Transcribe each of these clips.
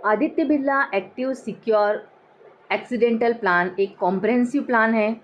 Aditya Birla active secure accidental plan एक comprehensive plan है।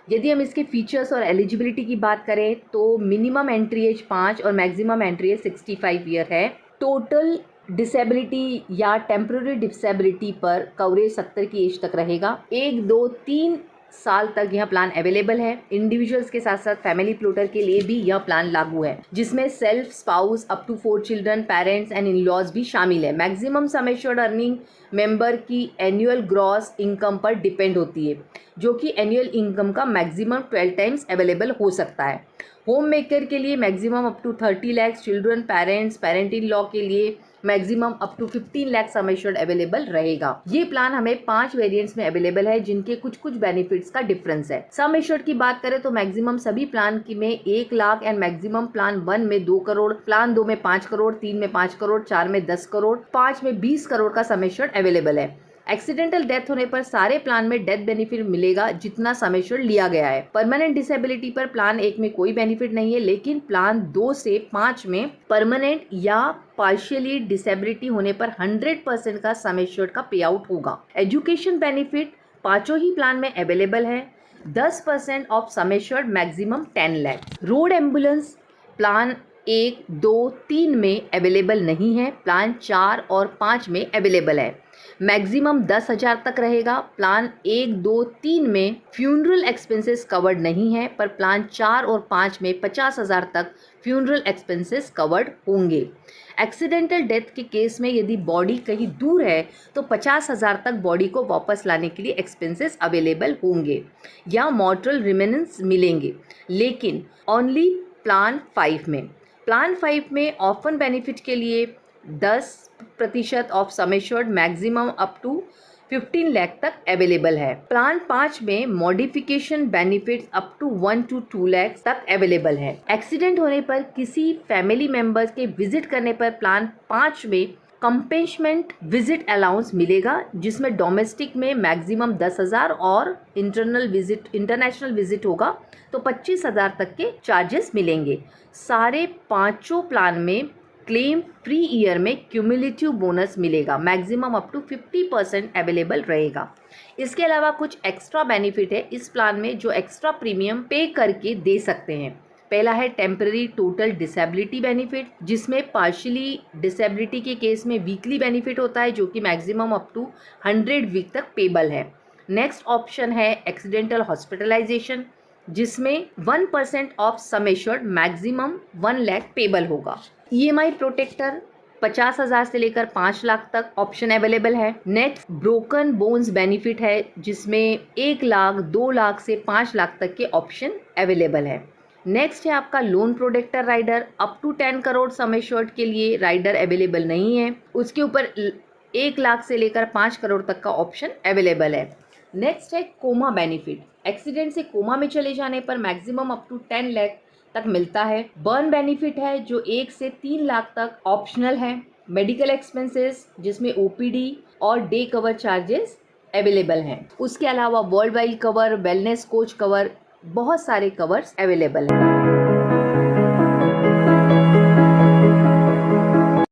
यदि हम इसके फीचर्स और एलिजिबिलिटी की बात करें तो मिनिमम एंट्री एज 5 और मैक्सिमम एंट्री एज 65 ईयर है। टोटल डिसेबिलिटी या टेम्पररी डिसेबिलिटी पर कवरेज 70 की एज तक रहेगा। 1, 2, 3 साल तक यह प्लान अवेलेबल है। इंडिविजुअल्स के साथ साथ फैमिली प्लोटर के लिए भी यह प्लान लागू है, जिसमें self, spouse, up to 4 children, parents and in laws भी शामिल है। Maximum sum assured earning member की एनुअल ग्रॉस इनकम पर डिपेंड होती है, जो कि एनुअल इनकम का मैक्सिमम 12 टाइम्स अवेलेबल हो सकता है। होम मेकर के लिए maximum up to 30 lakh, children, parents, parent in law के लिए maximum up to 15 lakh sum assured available रहेगा। ये प्लान हमें 5 वेरिएंट्स में अवेलेबल है, जिनके कुछ कुछ बेनिफिट्स का डिफरेंस है। सम एश्योर्ड की बात करें तो मैक्सिमम सभी प्लान की में 1 लाख एंड मैक्सिमम प्लान 1 में 2 करोड़, प्लान 2 में 5 करोड़, 3 में 5 करोड़, 4 में 10 करोड़, 5 में 20 करोड़ का सम एश्योर्ड अवेलेबल है। एक्सीडेंटल डेथ होने पर सारे प्लान में डेथ बेनिफिट मिलेगा जितना सम एश्योर्ड लिया गया है। परमानेंट डिसेबिलिटी पर प्लान 1 में कोई बेनिफिट नहीं है, लेकिन प्लान 2 से 5 में परमानेंट या पार्शियली डिसेबिलिटी होने पर 100% का सम एश्योर्ड का पे आउट होगा। एजुकेशन बेनिफिट पांचों ही प्लान में अवेलेबल है। 10% off sum assured, maximum 10 lakh. Road ambulance plan 1, 2, 3 में अवेलेबल नहीं है, प्लान 4 और 5 में अवेलेबल है। मैक्सिमम 10,000 तक रहेगा। प्लान 1, 2, 3 में फ्यूनरल एक्सपेंसेस कवर्ड नहीं है, पर प्लान 4 और 5 में 50,000 तक फ्यूनरल एक्सपेंसेस कवर्ड होंगे। एक्सीडेंटल डेथ के केस में यदि बॉडी कहीं दूर है तो 50,000 तक बॉडी को वापस लाने के लिए एक्सपेंसेस अवेलेबल होंगे या मॉर्टल रिमेनेंस मिलेंगे, लेकिन ओनली प्लान 5 में। प्लान 5 में ऑर्फन बेनिफिट के लिए 10% off sum assured, maximum up to 15 lakh तक अवेलेबल है। प्लान 5 में modification benefits up to 1 to 2 lakh तक अवेलेबल है। एक्सीडेंट होने पर किसी फैमिली मेंबर्स के विजिट करने पर प्लान 5 में कंपेंशमेंट विजिट अलाउंस मिलेगा, जिसमें डोमेस्टिक में मैक्सिमम 10,000 और इंटरनेशनल विजिट होगा तो 25,000 तक के चार्जेस मिलेंगे। सारे पांचों प्लान में क्लेम फ्री ईयर में क्यूमुलेटिव बोनस मिलेगा, मैक्सिमम अप टू 50% अवेलेबल रहेगा। इसके अलावा कुछ एक्स्ट्रा बेनिफिट है इस प्लान में, जो एक्स्ट्रा प्रीमियम पे करके दे सकते हैं। पहला है टेम्पररी टोटल डिसेबिलिटी बेनिफिट, जिसमें पार्शियली डिसेबिलिटी के केस में वीकली बेनिफिट होता है, जो कि मैक्सिमम अप टू 100 वीक तक पेबल है। नेक्स्ट ऑप्शन है एक्सीडेंटल हॉस्पिटलाइजेशन, जिसमें 1% of sum assured, maximum 1 lakh payable होगा। EMI प्रोटेक्टर 50,000 से लेकर 5 लाख तक ऑप्शन अवेलेबल है। नेक्स्ट ब्रोकन बोन्स बेनिफिट है, जिसमें 1 लाख, 2 लाख से 5 लाख तक के ऑप्शन अवेलेबल है। नेक्स्ट है आपका loan protector rider, up to 10 crore sum assured के लिए राइडर अवेलेबल नहीं है, उसके ऊपर 1 लाख से लेकर 5 करोड़ तक का ऑप्शन अवेलेबल है। नेक्स्ट है कोमा बेनिफिट, एक्सीडेंट से कोमा में चले जाने पर मैक्सिमम अप टू 10 लाख तक मिलता है। बर्न बेनिफिट है, जो 1 से 3 लाख तक ऑप्शनल है। मेडिकल एक्सपेंसेस, जिसमें OPD और डे कवर चार्जेस अवेलेबल हैं। उसके अलावा world wide cover, wellness coach cover, बहुत सारे कवर्स अवेलेबल हैं।